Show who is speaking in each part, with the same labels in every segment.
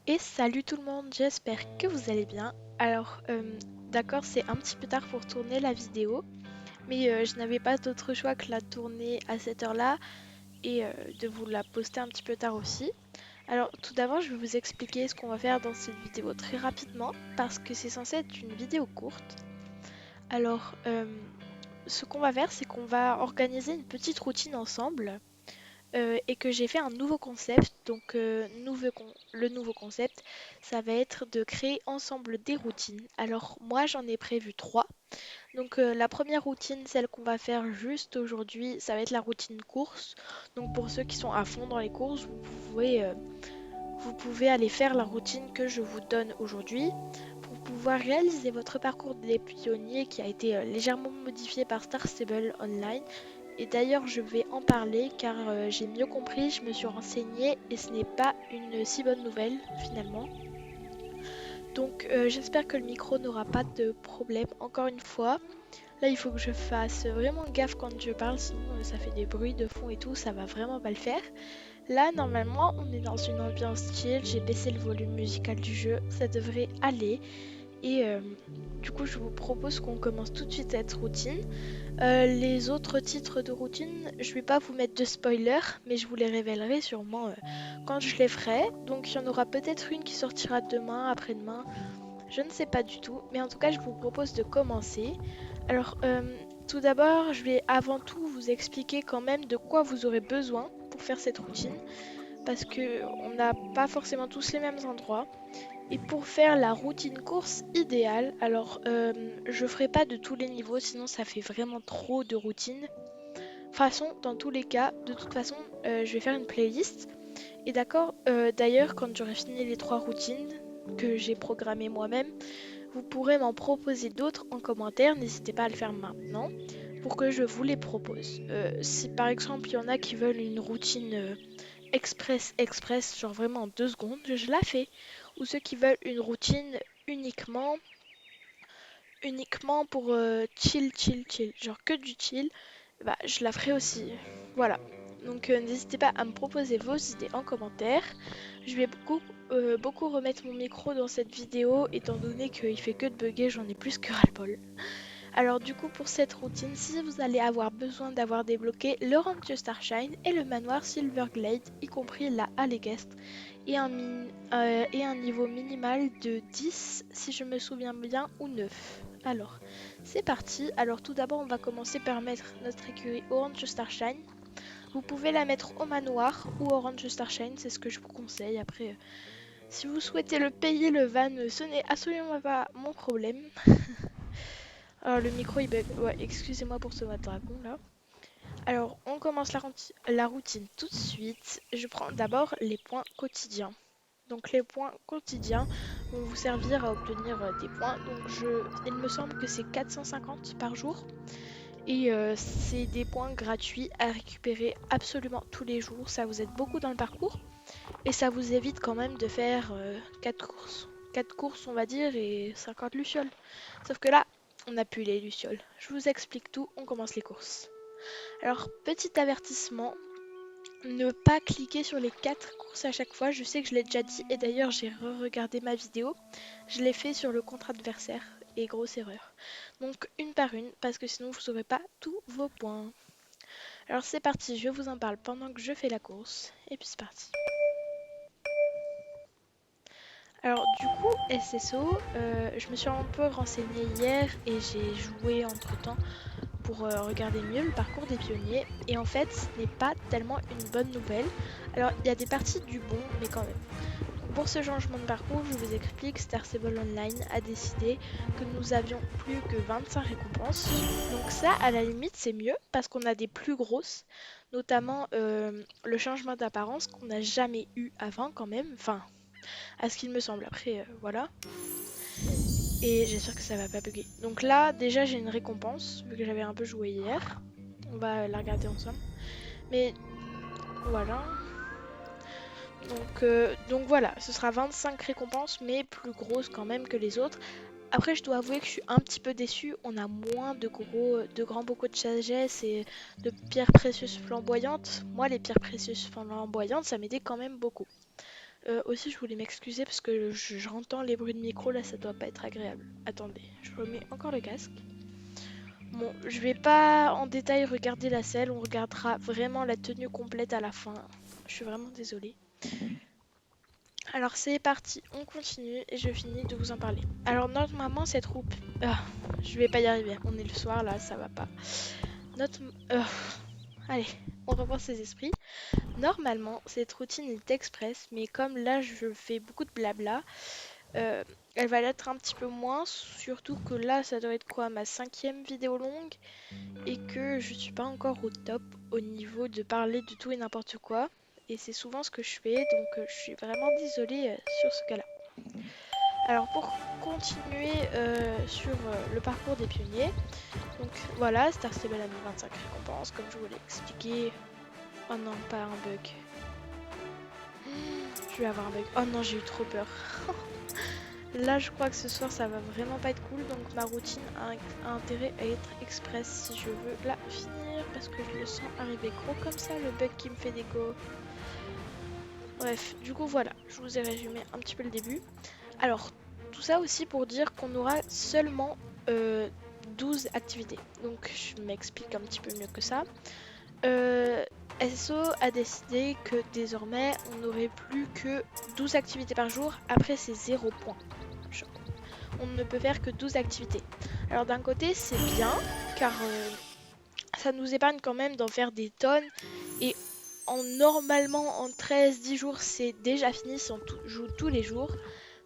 Speaker 1: Et salut tout le monde, j'espère que vous allez bien. Alors, d'accord, c'est un petit peu tard pour tourner la vidéo, mais je n'avais pas d'autre choix que la tourner à cette heure-là et de vous la poster un petit peu tard aussi. Alors, tout d'abord, je vais vous expliquer ce qu'on va faire dans cette vidéo très rapidement, parce que c'est censé être une vidéo courte. Alors, ce qu'on va faire, c'est qu'on va organiser une petite routine ensemble et que j'ai fait un nouveau concept. Donc, le nouveau concept, ça va être de créer ensemble des routines. Alors, moi, j'en ai prévu trois. Donc, la première routine, celle qu'on va faire juste aujourd'hui, ça va être la routine course. Donc, pour ceux qui sont à fond dans les courses, vous pouvez aller faire la routine que je vous donne aujourd'hui pour pouvoir réaliser votre parcours des pionniers qui a été légèrement modifié par Star Stable Online. Et d'ailleurs, je vais en parler car j'ai mieux compris, je me suis renseignée et ce n'est pas une si bonne nouvelle finalement. Donc j'espère que le micro n'aura pas de problème encore une fois. Là, il faut que je fasse vraiment gaffe quand je parle, sinon ça fait des bruits de fond et tout, ça va vraiment pas le faire. Là, normalement, on est dans une ambiance chill, j'ai baissé le volume musical du jeu, ça devrait aller. Et du coup, je vous propose qu'on commence tout de suite cette routine. Les autres titres de routine, je vais pas vous mettre de spoiler, mais je vous les révélerai sûrement quand je les ferai. Donc il y en aura peut-être une qui sortira demain, après-demain, je ne sais pas du tout. Mais en tout cas, je vous propose de commencer. Alors, tout d'abord, je vais avant tout vous expliquer quand même de quoi vous aurez besoin pour faire cette routine, parce que on n'a pas forcément tous les mêmes endroits. Et pour faire la routine course idéale, alors je ferai pas de tous les niveaux, sinon ça fait vraiment trop de routines. De toute façon, dans tous les cas, de toute façon, je vais faire une playlist. Et d'accord, d'ailleurs, quand j'aurai fini les trois routines que j'ai programmées moi-même, vous pourrez m'en proposer d'autres en commentaire. N'hésitez pas à le faire maintenant pour que je vous les propose. Si par exemple il y en a qui veulent une routine express, genre vraiment en 2 secondes, je la fais. Ou ceux qui veulent une routine uniquement, uniquement pour chill, genre que du chill, bah je la ferai aussi. Voilà. Donc n'hésitez pas à me proposer vos idées en commentaire. Je vais beaucoup remettre mon micro dans cette vidéo étant donné qu'il fait que de bugger, j'en ai plus que ras-le-bol. Alors du coup pour cette routine, si vous allez avoir besoin d'avoir débloqué le Rancho Starshine et le manoir Silverglade, y compris la Allegest, et un niveau minimal de 10 si je me souviens bien ou 9. Alors c'est parti, alors tout d'abord on va commencer par mettre notre écurie au Rancho Starshine. Vous pouvez la mettre au manoir ou au Rancho Starshine, c'est ce que je vous conseille. Après, si vous souhaitez le payer, le van, ce n'est absolument pas mon problème. Alors le micro il bug. Ouais, excusez-moi pour ce dragon là. Alors on commence la routine tout de suite. Je prends d'abord les points quotidiens. Donc les points quotidiens vont vous servir à obtenir des points. Donc il me semble que c'est 450 par jour. Et c'est des points gratuits à récupérer absolument tous les jours. Ça vous aide beaucoup dans le parcours. Et ça vous évite quand même de faire 4 courses. 4 courses on va dire et 50 lucioles. Sauf que là, on n'a plus les lucioles. Je vous explique tout, on commence les courses. Alors, petit avertissement, ne pas cliquer sur les 4 courses à chaque fois. Je sais que je l'ai déjà dit et d'ailleurs j'ai re-regardé ma vidéo. Je l'ai fait sur le contre adversaire et grosse erreur. Donc une par une parce que sinon vous n'aurez pas tous vos points. Alors c'est parti, je vous en parle pendant que je fais la course. Et puis c'est parti. Alors du coup, SSO, je me suis un peu renseignée hier et j'ai joué entre-temps pour regarder mieux le parcours des pionniers. Et en fait, ce n'est pas tellement une bonne nouvelle. Alors il y a des parties du bon, mais quand même. Donc, pour ce changement de parcours, je vous explique, Star Stable Online a décidé que nous avions plus que 25 récompenses. Donc ça, à la limite, c'est mieux parce qu'on a des plus grosses, notamment le changement d'apparence qu'on n'a jamais eu avant quand même. Enfin, à ce qu'il me semble. Après, voilà. Et j'espère que ça va pas bugger. Donc là, déjà, j'ai une récompense, vu que j'avais un peu joué hier. On va la regarder ensemble. Mais voilà. Donc voilà, ce sera 25 récompenses, mais plus grosses quand même que les autres. Après, je dois avouer que je suis un petit peu déçue. On a moins de grands bocaux de sagesse et de pierres précieuses flamboyantes. Moi, les pierres précieuses flamboyantes, ça m'aidait quand même beaucoup. Aussi, je voulais m'excuser parce que j'entends les bruits de micro là, ça doit pas être agréable. Attendez, je remets encore le casque. Bon, je vais pas en détail regarder la selle, on regardera vraiment la tenue complète à la fin. Je suis vraiment désolée. Alors c'est parti, on continue et je finis de vous en parler. Alors normalement cette troupe... Ah, je vais pas y arriver, on est le soir là, ça va pas. Notre... Allez, on reprend ses esprits. Normalement cette routine est express, mais comme là je fais beaucoup de blabla, euh, elle va l'être un petit peu moins, surtout que là ça doit être quoi, ma 5e vidéo longue, et que je suis pas encore au top au niveau de parler de tout et n'importe quoi. Et c'est souvent ce que je fais, donc je suis vraiment désolée sur ce cas-là. Alors pour continuer sur le parcours des pionniers, donc voilà, Star Stable a mis 25 récompenses, comme je vous l'ai expliqué. Oh non, pas un bug. Je vais avoir un bug. Oh non, j'ai eu trop peur. Là, je crois que ce soir, ça va vraiment pas être cool. Donc, ma routine a intérêt à être express si je veux la finir. Parce que je le sens arriver gros comme ça, le bug qui me fait déco. Bref, du coup, voilà. Je vous ai résumé un petit peu le début. Alors, tout ça aussi pour dire qu'on aura seulement 12 activités. Donc, je m'explique un petit peu mieux que ça. SSO a décidé que désormais, on n'aurait plus que 12 activités par jour. Après, c'est 0 points. On ne peut faire que 12 activités. Alors d'un côté c'est bien car ça nous épargne quand même d'en faire des tonnes et normalement en 13-10 jours c'est déjà fini si on joue tous les jours.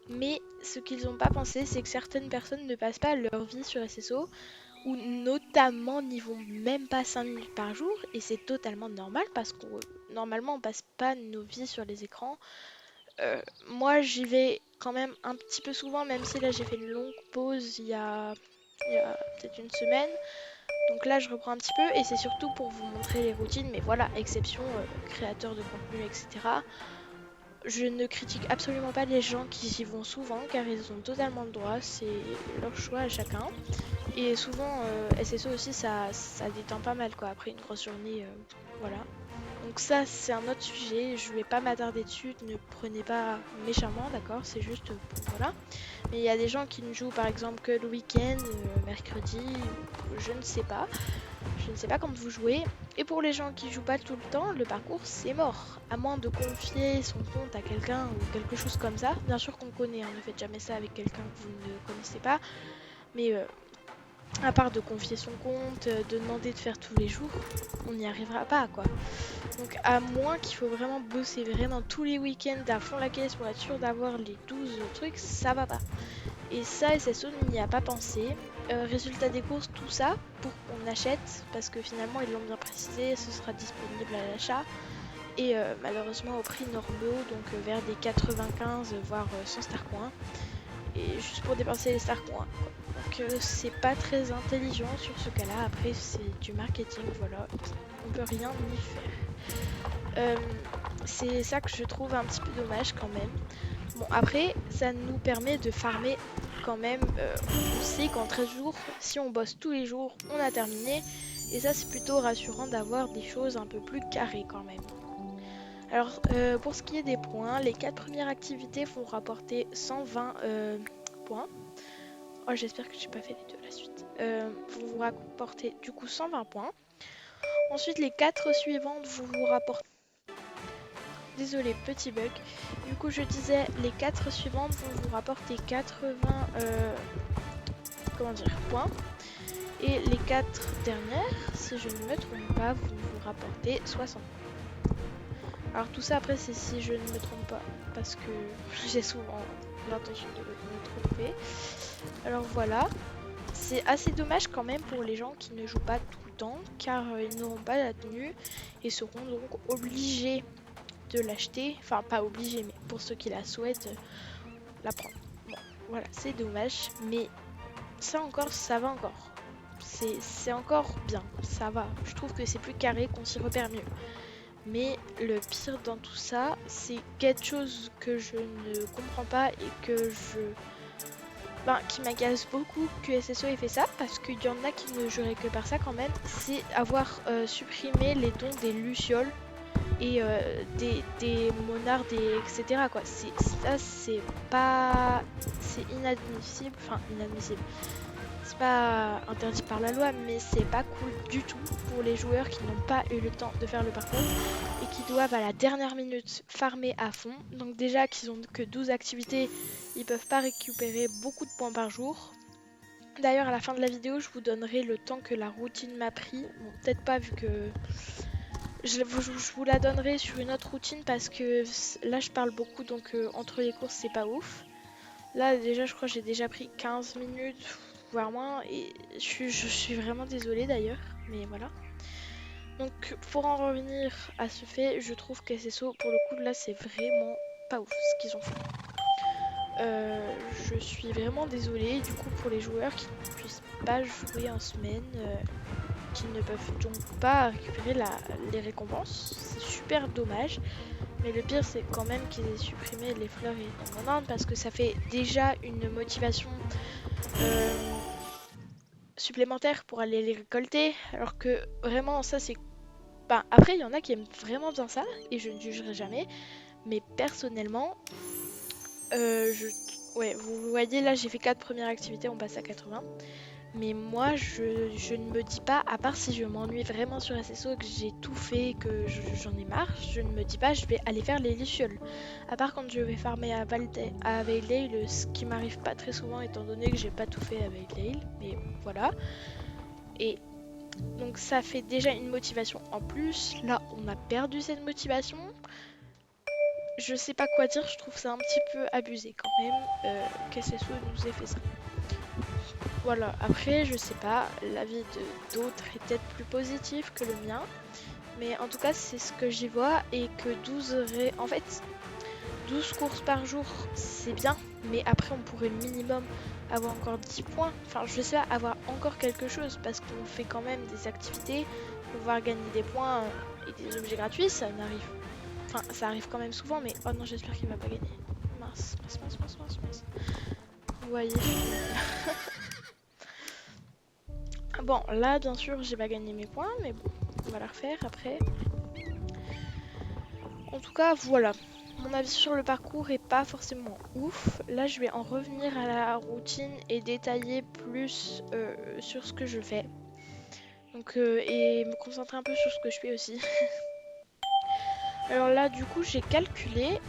Speaker 1: Mais ce qu'ils n'ont pas pensé c'est que certaines personnes ne passent pas leur vie sur SSO ou notamment n'y vont même pas 5 minutes par jour et c'est totalement normal parce que normalement on passe pas nos vies sur les écrans. Moi j'y vais quand même un petit peu souvent, même si là j'ai fait une longue pause il y a peut-être une semaine. Donc là je reprends un petit peu et c'est surtout pour vous montrer les routines, mais voilà, exception créateur de contenu, etc. Je ne critique absolument pas les gens qui y vont souvent car ils ont totalement le droit, c'est leur choix à chacun. Et souvent SSO aussi ça détend pas mal quoi, après une grosse journée, voilà. Donc ça c'est un autre sujet, je vais pas m'attarder dessus, ne prenez pas méchamment, d'accord, c'est juste pour voilà. Mais il y a des gens qui ne jouent par exemple que le week-end, mercredi, je ne sais pas. Je ne sais pas quand vous jouez. Et pour les gens qui jouent pas tout le temps, le parcours c'est mort. À moins de confier son compte à quelqu'un ou quelque chose comme ça. Bien sûr qu'on connaît, hein, ne faites jamais ça avec quelqu'un que vous ne connaissez pas. Mais à part de confier son compte, de demander de faire tous les jours, on n'y arrivera pas quoi. Donc à moins qu'il faut vraiment bosser vraiment tous les week-ends à fond la caisse pour être sûr d'avoir les 12 trucs, ça va pas. Et ça, SSO n'y a pas pensé. Résultat des courses, tout ça, pour qu'on achète, parce que finalement ils l'ont bien précisé, ce sera disponible à l'achat. Et malheureusement au prix normaux, donc vers des 95 voire 100 star coins. Et juste pour dépenser les star coins. Donc c'est pas très intelligent sur ce cas-là. Après c'est du marketing, voilà. On peut rien y faire. C'est ça que je trouve un petit peu dommage quand même. Bon après ça nous permet de farmer quand même. On sait qu'en 13 jours, si on bosse tous les jours, on a terminé. Et ça c'est plutôt rassurant d'avoir des choses un peu plus carrées quand même. Alors pour ce qui est des points, les 4 premières activités font rapporter 120 points. Oh j'espère que j'ai pas fait les deux la suite. Vont vous rapporter du coup 120 points. Ensuite les 4 suivantes vont vous rapporter... Désolé, petit bug. Du coup je disais les 4 suivantes vont vous rapporter 80 comment dire, points. Et les 4 dernières, si je ne me trompe pas, vont vous rapporter 60. Alors tout ça après c'est si je ne me trompe pas, parce que j'ai souvent l'intention de me tromper. Alors voilà, c'est assez dommage quand même pour les gens qui ne jouent pas tout le temps, car ils n'auront pas la tenue et seront donc obligés de l'acheter. Enfin pas obligés, mais pour ceux qui la souhaitent, la prendre. Bon, voilà, c'est dommage, mais ça encore, ça va encore. C'est encore bien, ça va. Je trouve que c'est plus carré, qu'on s'y repère mieux. Mais le pire dans tout ça, c'est quelque chose que je ne comprends pas et que qui m'agace beaucoup que SSO ait fait ça, parce qu'il y en a qui ne joueraient que par ça quand même, c'est avoir supprimé les dons des lucioles. et des monards, etc. quoi. Ça, c'est pas... C'est inadmissible, enfin inadmissible. C'est pas interdit par la loi, mais c'est pas cool du tout pour les joueurs qui n'ont pas eu le temps de faire le parcours et qui doivent à la dernière minute farmer à fond. Donc déjà qu'ils ont que 12 activités, ils peuvent pas récupérer beaucoup de points par jour. D'ailleurs, à la fin de la vidéo, je vous donnerai le temps que la routine m'a pris. Bon, peut-être pas vu que je vous la donnerai sur une autre routine parce que là, je parle beaucoup, donc entre les courses, c'est pas ouf. Là, déjà, je crois que j'ai déjà pris 15 minutes, voire moins, et je suis vraiment désolée d'ailleurs, mais voilà. Donc, pour en revenir à ce fait, je trouve que SSO, pour le coup, là, c'est vraiment pas ouf ce qu'ils ont fait. Je suis vraiment désolée du coup pour les joueurs qui ne puissent pas jouer en semaine, qui ne peuvent donc pas récupérer les récompenses. C'est super dommage. Mais le pire c'est quand même qu'ils aient supprimé les fleurs et les monades parce que ça fait déjà une motivation supplémentaire pour aller les récolter. Alors que vraiment ça c'est... Bah, après il y en a qui aiment vraiment bien ça et je ne jugerai jamais. Mais personnellement, ouais, vous voyez là j'ai fait 4 premières activités, on passe à 80. Mais moi je ne me dis pas, à part si je m'ennuie vraiment sur SSO et que j'ai tout fait, que j'en ai marre, je ne me dis pas je vais aller faire les lucioles. À part quand je vais farmer à Veildale, ce qui m'arrive pas très souvent étant donné que j'ai pas tout fait à Veildale, mais voilà. Et donc ça fait déjà une motivation en plus. Là on a perdu cette motivation. Je sais pas quoi dire, je trouve ça un petit peu abusé quand même que SSO nous ait fait ça. Voilà, après je sais pas, l'avis d'autres est peut-être plus positif que le mien, mais en tout cas c'est ce que j'y vois et que 12 courses par jour c'est bien, mais après on pourrait minimum avoir encore 10 points, enfin je sais pas, avoir encore quelque chose parce qu'on fait quand même des activités, pouvoir gagner des points et des objets gratuits, ça n'arrive, enfin ça arrive quand même souvent, mais oh non j'espère qu'il va pas gagner, mince, mince, mince, mince, mince, mince. Vous voyez, bon, là, bien sûr, j'ai pas gagné mes points, mais bon, on va la refaire après. En tout cas, voilà. Mon avis sur le parcours est pas forcément ouf. Là, je vais en revenir à la routine et détailler plus sur ce que je fais. Donc, et me concentrer un peu sur ce que je fais aussi. Alors là, du coup, j'ai calculé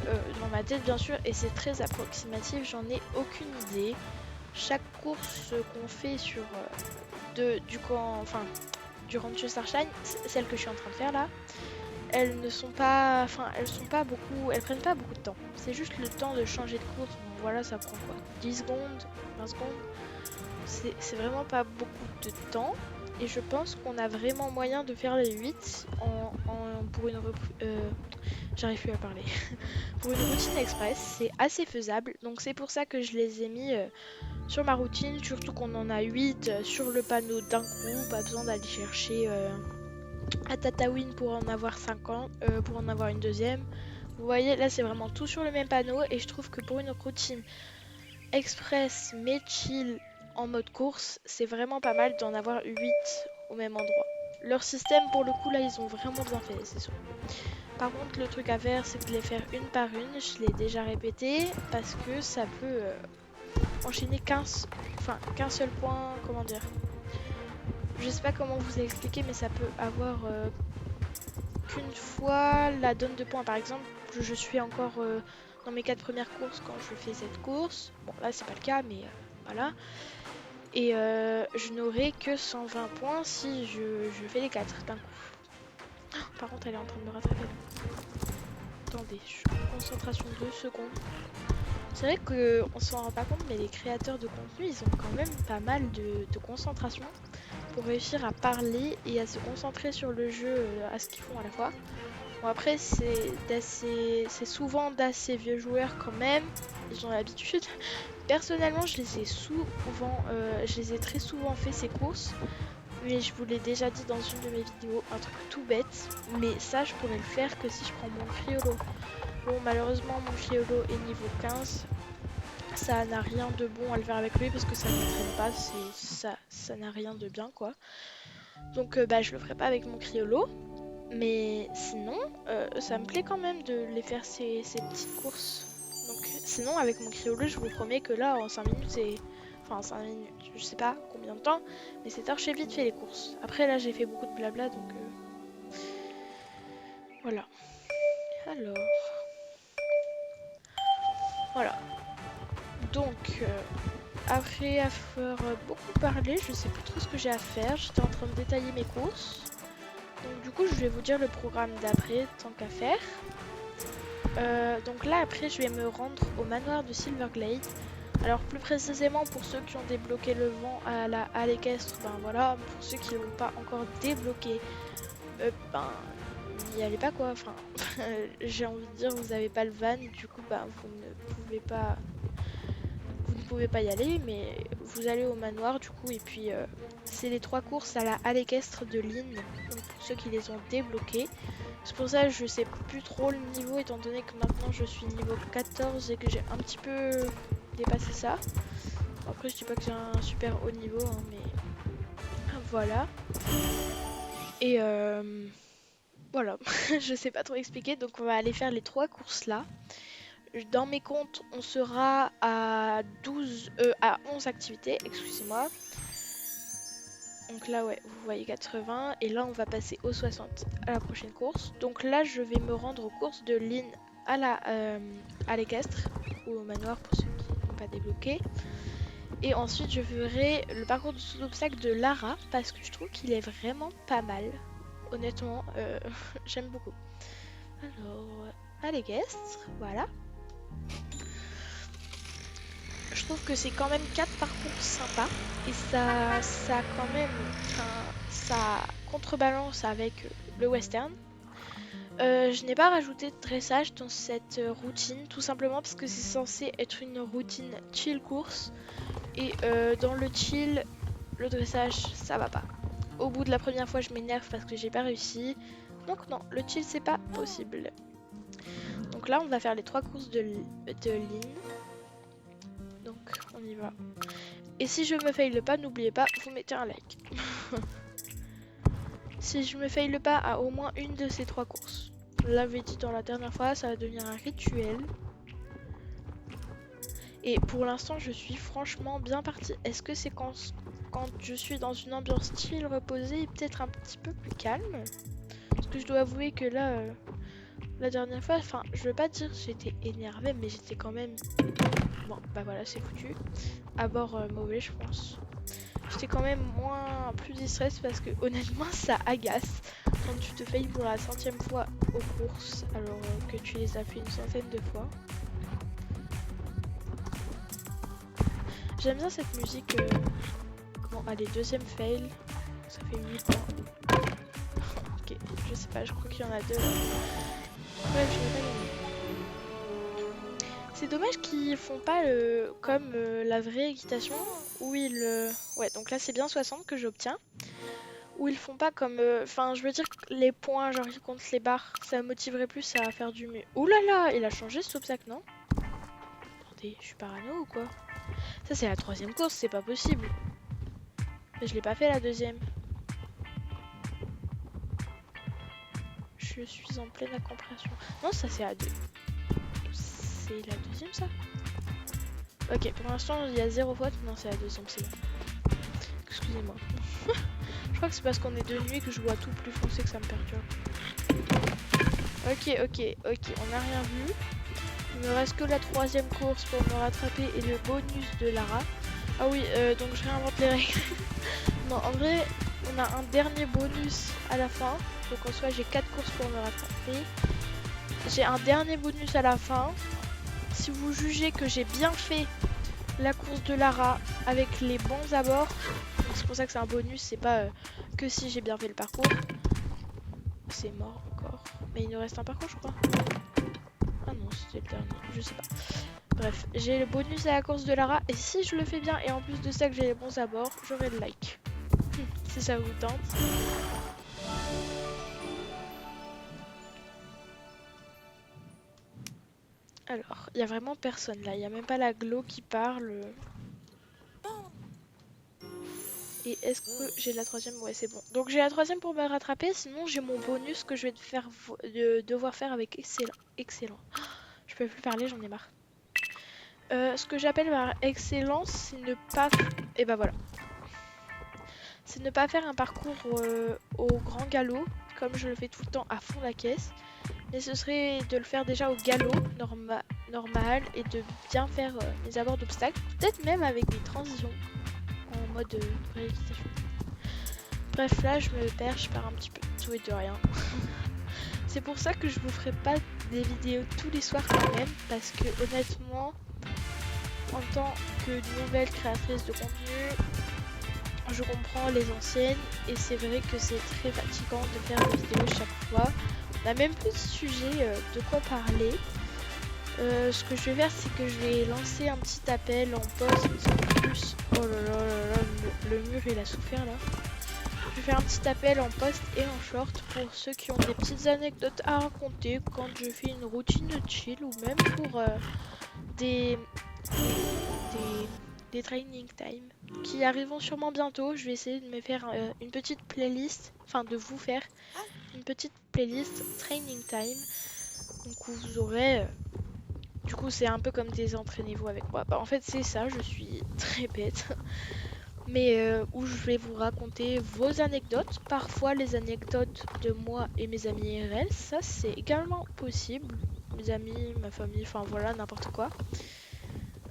Speaker 1: dans ma tête, bien sûr, et c'est très approximatif, j'en ai aucune idée. Chaque course qu'on fait sur du Rancho Starshine, celle que je suis en train de faire là, elles ne sont pas, enfin elles sont pas beaucoup, elles prennent pas beaucoup de temps. C'est juste le temps de changer de course. Donc voilà, ça prend quoi, 10 secondes, 20 secondes. C'est vraiment pas beaucoup de temps. Et je pense qu'on a vraiment moyen de faire les 8 pour une j'arrive plus à parler. Pour une routine express, c'est assez faisable. Donc c'est pour ça que je les ai mis sur ma routine, surtout qu'on en a 8 sur le panneau d'un coup, pas besoin d'aller chercher à Tatooine pour en avoir 50, pour en avoir une deuxième. Vous voyez, là c'est vraiment tout sur le même panneau et je trouve que pour une routine express mais chill en mode course, c'est vraiment pas mal d'en avoir 8 au même endroit. Leur système pour le coup là ils ont vraiment bien fait, c'est sûr. Par contre le truc à faire c'est de les faire une par une, je l'ai déjà répété parce que ça peut enchaîner qu'un seul point, comment dire. Je sais pas comment vous expliquer mais ça peut avoir qu'une fois la donne de points. Par exemple, je suis encore dans mes 4 premières courses quand je fais cette course. Bon là c'est pas le cas mais voilà. Et je n'aurai que 120 points si je fais les 4 d'un coup. Oh, par contre elle est en train de me rattraper là. Attendez, concentration 2 secondes. C'est vrai qu'on s'en rend pas compte mais les créateurs de contenu ils ont quand même pas mal de concentration pour réussir à parler et à se concentrer sur le jeu à ce qu'ils font à la fois. Bon après c'est souvent d'assez vieux joueurs quand même, ils ont l'habitude. Personnellement je les ai très souvent fait ces courses, mais je vous l'ai déjà dit dans une de mes vidéos, un truc tout bête, mais ça je pourrais le faire que si je prends mon Criollo. Bon malheureusement mon Criollo est niveau 15, ça n'a rien de bon à le faire avec lui parce que ça ne m'entraîne pas, ça n'a rien de bien quoi. Donc bah je le ferai pas avec mon Criollo. Mais sinon, ça me plaît quand même de les faire ces petites courses. Donc, sinon, avec mon Criollo, je vous promets que là, en 5 minutes, c'est. Enfin, 5 minutes, je sais pas combien de temps, mais c'est archi vite fait les courses. Après, là, j'ai fait beaucoup de blabla, donc voilà. Alors, voilà. Donc, après avoir beaucoup parlé, je sais plus trop ce que j'ai à faire. J'étais en train de détailler mes courses. Donc, du coup, je vais vous dire le programme d'après, tant qu'à faire. Donc là, après, je vais me rendre au manoir de Silverglade. Alors, plus précisément, pour ceux qui ont débloqué le vent à l'équestre, ben voilà. Pour ceux qui l'ont pas encore débloqué, ben, n'y allez pas quoi. Enfin, j'ai envie de dire, vous avez pas le van, du coup, ben, vous ne pouvez pas y aller, mais vous allez au manoir du coup, et puis c'est les 3 courses à l'équestre de Lynn, donc pour ceux qui les ont débloqués. C'est pour ça que je sais plus trop le niveau, étant donné que maintenant je suis niveau 14 et que j'ai un petit peu dépassé ça. Après, je dis pas que j'ai un super haut niveau, hein, mais voilà. Et voilà, je sais pas trop expliquer, donc on va aller faire les 3 courses là. Dans mes comptes, on sera à 11 activités, excusez-moi. Donc là, ouais, vous voyez 80. Et là, on va passer au 60 à la prochaine course. Donc là, je vais me rendre aux courses de Lynn à l'équestre, ou au manoir pour ceux qui n'ont pas débloqué. Et ensuite, je ferai le parcours de sous-obstacle de Lara, parce que je trouve qu'il est vraiment pas mal. Honnêtement, j'aime beaucoup. Alors, à l'équestre, voilà. Je trouve que c'est quand même 4 parcours sympas. Et ça quand même, enfin, ça contrebalance avec le western. Je n'ai pas rajouté de dressage dans cette routine, tout simplement parce que c'est censé être une routine chill course. Et dans le chill, le dressage, ça va pas. Au bout de la première fois, je m'énerve parce que j'ai pas réussi. Donc non, le chill, c'est pas possible. Donc là, on va faire les 3 courses de ligne. Donc on y va. Et si je me fail pas, n'oubliez pas, vous mettez un like. Si je me fail pas à au moins une de ces 3 courses. Je l'avais dit dans la dernière fois, ça va devenir un rituel. Et pour l'instant, je suis franchement bien partie. Est-ce que c'est quand je suis dans une ambiance chill, reposée et peut-être un petit peu plus calme? Parce que je dois avouer que là, la dernière fois, enfin, je veux pas dire que j'étais énervée, mais j'étais quand même... Bon, bah voilà, c'est foutu. À bord mauvais, je pense. J'étais quand même plus distraite parce que honnêtement, ça agace quand tu te fais pour la 100e fois aux courses, alors que tu les as fait une centaine de fois. J'aime bien cette musique. Bon, allez, deuxième fail. Ça fait 8 points. Ok, je sais pas, je crois qu'il y en a 2. Bref, je vais pas gagner. C'est dommage qu'ils font pas comme la vraie équitation où ils... Ouais, donc là c'est bien 60 que j'obtiens. Où ils font pas comme... Enfin, je veux dire que les points, genre ils comptent les barres. Ça me motiverait plus à faire du mieux. Ouh là là, il a changé cet obstacle, non? Attendez, je suis parano ou quoi? Ça c'est la 3e course, c'est pas possible. Mais je l'ai pas fait la 2e. Je suis en pleine incompréhension. Non, ça c'est la 2. C'est la 2e ça? Ok, pour l'instant il y a 0 faute. Non, c'est la 2e, c'est bon. Excusez-moi. Je crois que c'est parce qu'on est de nuit que je vois tout plus foncé que ça me perturbe. Ok, on n'a rien vu. Il me reste que la 3e course pour me rattraper et le bonus de Lara. Ah oui, donc je réinvente les règles. Non, en vrai, on a un dernier bonus à la fin. Donc en soi, j'ai 4 courses pour me rattraper. J'ai un dernier bonus à la fin. Si vous jugez que j'ai bien fait la course de Lara avec les bons abords, c'est pour ça que c'est un bonus, c'est pas que si j'ai bien fait le parcours. C'est mort encore. Mais il nous reste un parcours, je crois. Ah non, c'était le dernier, je sais pas. Bref, j'ai le bonus à la course de Lara. Et si je le fais bien, et en plus de ça que j'ai les bons abords, j'aurai le like. Si ça vous tente. Alors, il y a vraiment personne là. Il y a même pas la Glo qui parle. Et est-ce que j'ai la troisième? Ouais, c'est bon. Donc j'ai la troisième pour me rattraper, sinon j'ai mon bonus que je vais devoir faire avec excellent. Excellent. Je peux plus parler, j'en ai marre. Ce que j'appelle par excellence, c'est ne pas... Et bah voilà. C'est ne pas faire un parcours au grand galop, comme je le fais tout le temps à fond la caisse. Mais ce serait de le faire déjà au galop normal et de bien faire mes abords d'obstacles. Peut-être même avec des transitions en mode rééquitation. Bref, là je me perds, je pars un petit peu de tout et de rien. C'est pour ça que je vous ferai pas des vidéos tous les soirs quand même, parce que honnêtement, en tant que nouvelle créatrice de contenu, je comprends les anciennes et c'est vrai que c'est très fatigant de faire des vidéos chaque fois. On a même plus de sujets de quoi parler. Ce que je vais faire, c'est que je vais lancer un petit appel en post en plus. Oh là là là là, le mur il a souffert là. Je vais faire un petit appel en post et en short pour ceux qui ont des petites anecdotes à raconter quand je fais une routine de chill ou même pour des, des, des training time qui arriveront sûrement bientôt. Je vais essayer de me faire une petite playlist, enfin de vous faire une petite playlist training time. Donc où vous aurez... du coup c'est un peu comme des entraînez-vous avec moi. Bah, en fait c'est ça, je suis très bête. Mais où je vais vous raconter vos anecdotes, parfois les anecdotes de moi et mes amis IRL, ça c'est également possible, mes amis, ma famille, enfin voilà, n'importe quoi.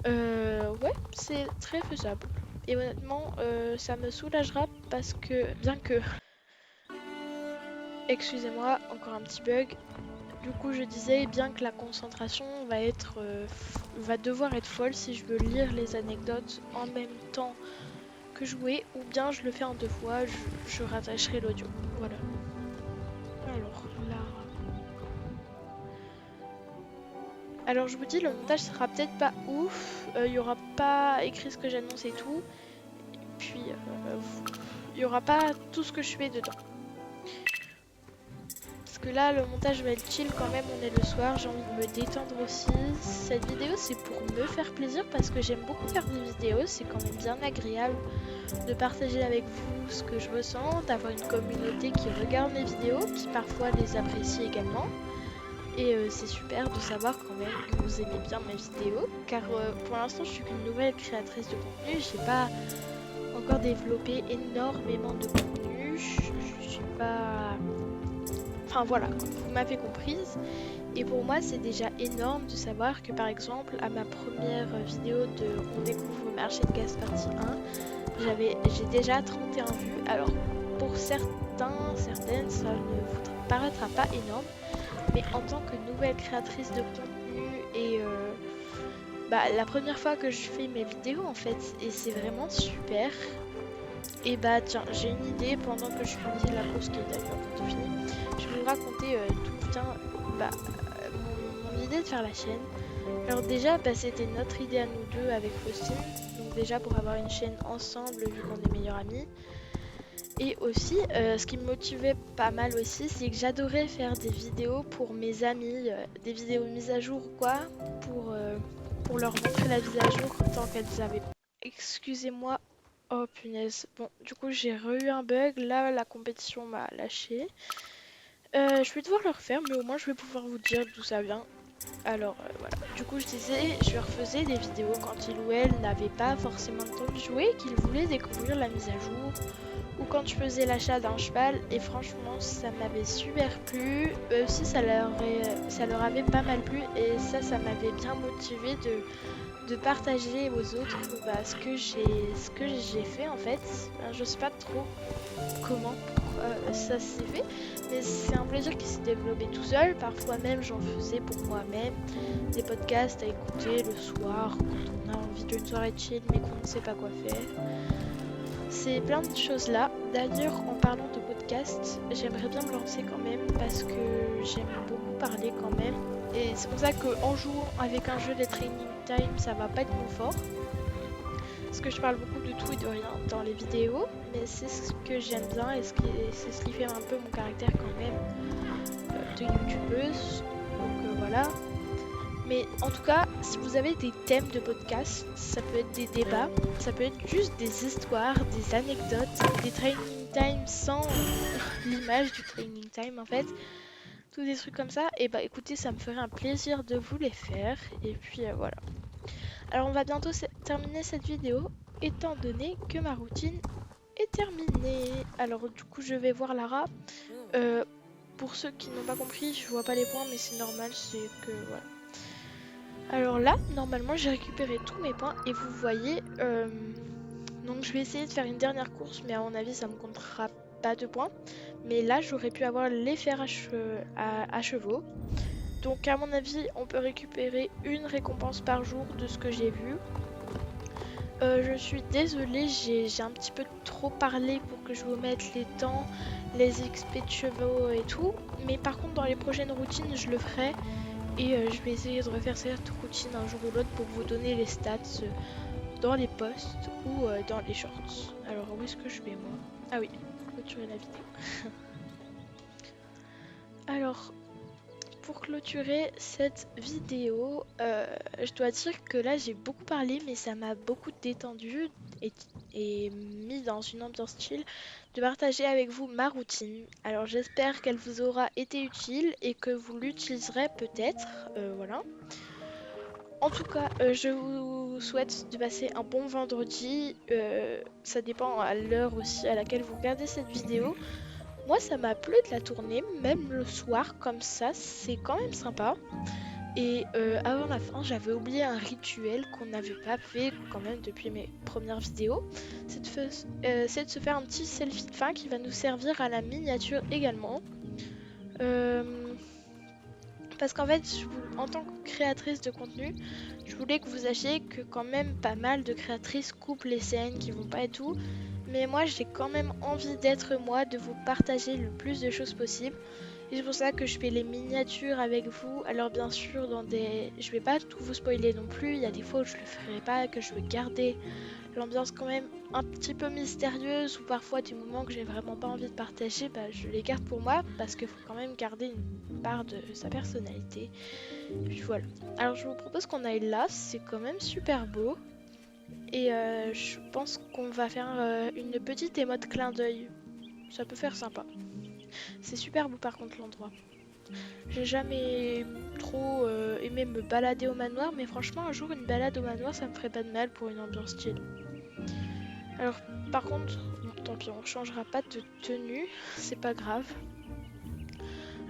Speaker 1: Ouais, c'est très faisable. Et honnêtement, ça me soulagera parce que, bien que, excusez-moi, encore un petit bug, du coup je disais bien que la concentration va devoir être folle si je veux lire les anecdotes en même temps jouer ou bien je le fais en deux fois, je rattacherai l'audio. Voilà. Alors là. Alors je vous dis, le montage sera peut-être pas ouf. Il y aura pas écrit ce que j'annonce et tout. Et puis il y aura pas tout ce que je fais dedans. Parce que là, le montage va être chill quand même. On est le soir, j'ai envie de me détendre aussi. Cette vidéo, c'est pour me faire plaisir parce que j'aime beaucoup faire des vidéos. C'est quand même bien agréable de partager avec vous ce que je ressens, d'avoir une communauté qui regarde mes vidéos, qui parfois les apprécie également. Et c'est super de savoir quand même que vous aimez bien mes vidéos, car pour l'instant je suis qu'une nouvelle créatrice de contenu, j'ai pas encore développé énormément de contenu, je suis pas... Enfin voilà, vous m'avez comprise. Et pour moi c'est déjà énorme de savoir que par exemple à ma première vidéo de On découvre le marché de gaz partie 1, j'ai déjà 31 vues. Alors pour certaines, ça ne vous paraîtra pas énorme, mais en tant que nouvelle créatrice de contenu et la première fois que je fais mes vidéos en fait, et c'est vraiment super. Et bah tiens, j'ai une idée pendant que je finis la course qui est d'ailleurs bientôt finie. Je vais vous raconter d'où vient mon idée de faire la chaîne. Alors déjà, c'était notre idée à nous deux avec Faustine. Donc déjà pour avoir une chaîne ensemble vu qu'on est meilleurs amis. Et aussi, ce qui me motivait pas mal aussi, c'est que j'adorais faire des vidéos pour mes amis, des vidéos mises à jour ou quoi, pour leur montrer la mise à jour tant qu'elles avaient... Excusez-moi. Oh punaise. Bon, du coup j'ai eu un bug, là la compétition m'a lâché. Je vais devoir le refaire, mais au moins je vais pouvoir vous dire d'où ça vient. Alors voilà, du coup je disais, je refaisais des vidéos quand il ou elle n'avait pas forcément le temps de jouer, qu'il voulait découvrir la mise à jour, ou quand je faisais l'achat d'un cheval, et franchement ça m'avait super plu. Eux aussi ça leur avait pas mal plu, et ça m'avait bien motivé de partager aux autres ce que j'ai fait en fait. Je sais pas trop comment ça s'est fait, mais c'est un plaisir qui s'est développé tout seul. Parfois même j'en faisais pour moi-même, des podcasts à écouter le soir quand on a envie d'une soirée chill mais qu'on ne sait pas quoi faire. C'est plein de choses là. D'ailleurs, en parlant de podcast, j'aimerais bien me lancer quand même parce que j'aime beaucoup parler quand même. Et c'est pour ça qu'en jouant avec un jeu de training time, ça va pas être mon fort. Parce que je parle beaucoup de tout et de rien dans les vidéos, mais c'est ce que j'aime bien et c'est ce qui fait un peu mon caractère quand même de youtubeuse. Donc voilà. Mais en tout cas, si vous avez des thèmes de podcast, ça peut être des débats, ça peut être juste des histoires, des anecdotes, des training time sans l'image du training time en fait, tous des trucs comme ça, et bah écoutez, ça me ferait un plaisir de vous les faire, et puis voilà. Alors on va bientôt terminer cette vidéo, étant donné que ma routine est terminée. Alors du coup je vais voir Lara. Euh, pour ceux qui n'ont pas compris, je vois pas les points, mais c'est normal, c'est que voilà. Alors là, normalement j'ai récupéré tous mes points, et vous voyez, donc je vais essayer de faire une dernière course, mais à mon avis ça me comptera pas de points. Mais là j'aurais pu avoir les fers à chevaux. Donc à mon avis, on peut récupérer une récompense par jour de ce que j'ai vu. Je suis désolée, j'ai un petit peu trop parlé pour que je vous mette les temps, les XP de chevaux et tout. Mais par contre, dans les prochaines routines, je le ferai. Et je vais essayer de refaire cette routine un jour ou l'autre pour vous donner les stats dans les posts ou dans les shorts. Alors, où est-ce que je vais moi? Ah oui, clôturer la vidéo. Alors, pour clôturer cette vidéo, je dois dire que là j'ai beaucoup parlé, mais ça m'a beaucoup détendu et mis dans une ambiance chill de partager avec vous ma routine. Alors j'espère qu'elle vous aura été utile et que vous l'utiliserez peut-être. Voilà. En tout cas, je vous souhaite de passer un bon vendredi. Ça dépend à l'heure aussi à laquelle vous regardez cette vidéo. Moi, ça m'a plu de la tourner, même le soir, comme ça, c'est quand même sympa. Et avant la fin, j'avais oublié un rituel qu'on n'avait pas fait quand même depuis mes premières vidéos. C'est de se faire un petit selfie de fin qui va nous servir à la miniature également. Parce qu'en fait, en tant que créatrice de contenu, je voulais que vous sachiez que quand même pas mal de créatrices coupent les scènes qui vont pas et tout. Mais moi, j'ai quand même envie d'être moi, de vous partager le plus de choses possible. Et c'est pour ça que je fais les miniatures avec vous. Alors bien sûr, je vais pas tout vous spoiler non plus. Il y a des fois où je le ferai pas, que je veux garder l'ambiance quand même un petit peu mystérieuse, ou parfois des moments que j'ai vraiment pas envie de partager, bah, je les garde pour moi parce qu'il faut quand même garder une part de sa personnalité. Et puis voilà. Alors je vous propose qu'on aille là, c'est quand même super beau. Et je pense qu'on va faire une petite émote clin d'œil. Ça peut faire sympa. C'est super beau par contre l'endroit. J'ai jamais trop aimé me balader au manoir, mais franchement un jour une balade au manoir ça me ferait pas de mal pour une ambiance chill. Alors par contre, bon, tant pis, on changera pas de tenue, c'est pas grave.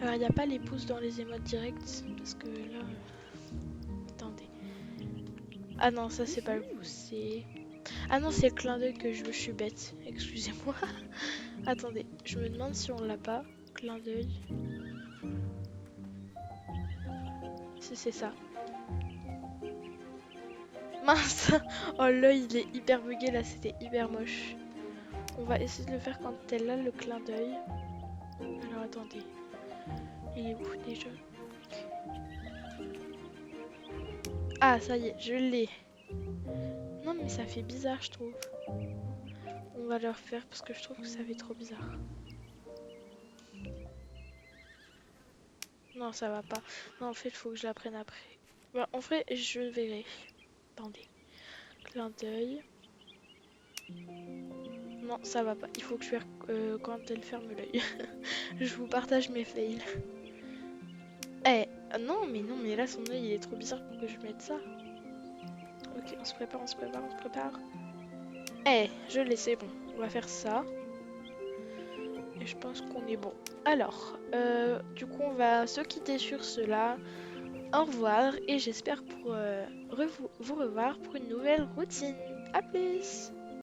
Speaker 1: Alors il n'y a pas les pouces dans les émotes directs, parce que là... Attendez. Ah non, ça c'est pas le pouce, c'est... Ah non, c'est le clin d'œil que je veux, je suis bête, excusez-moi. Attendez, je me demande si on l'a pas, clin d'œil. Si c'est ça. Mince. Oh l'œil il est hyper bugué là, c'était hyper moche. On va essayer de le faire quand elle a le clin d'œil. Alors attendez. Il est où déjà? Ah ça y est, je l'ai. Non mais ça fait bizarre je trouve. On va le refaire parce que je trouve que ça fait trop bizarre. Non ça va pas. Non en fait il faut que je la prenne après. Bah, en vrai je verrai. Attendez. Clin d'œil. Non ça va pas. Il faut que je fasse quand elle ferme l'œil. Je vous partage mes fails. Eh non mais là son œil il est trop bizarre pour que je mette ça. Ok on se prépare, on se prépare, on se prépare. Eh je l'ai, c'est bon. On va faire ça. Et je pense qu'on est bon. Alors, du coup on va se quitter sur cela. Au revoir et j'espère vous revoir pour une nouvelle routine. A plus!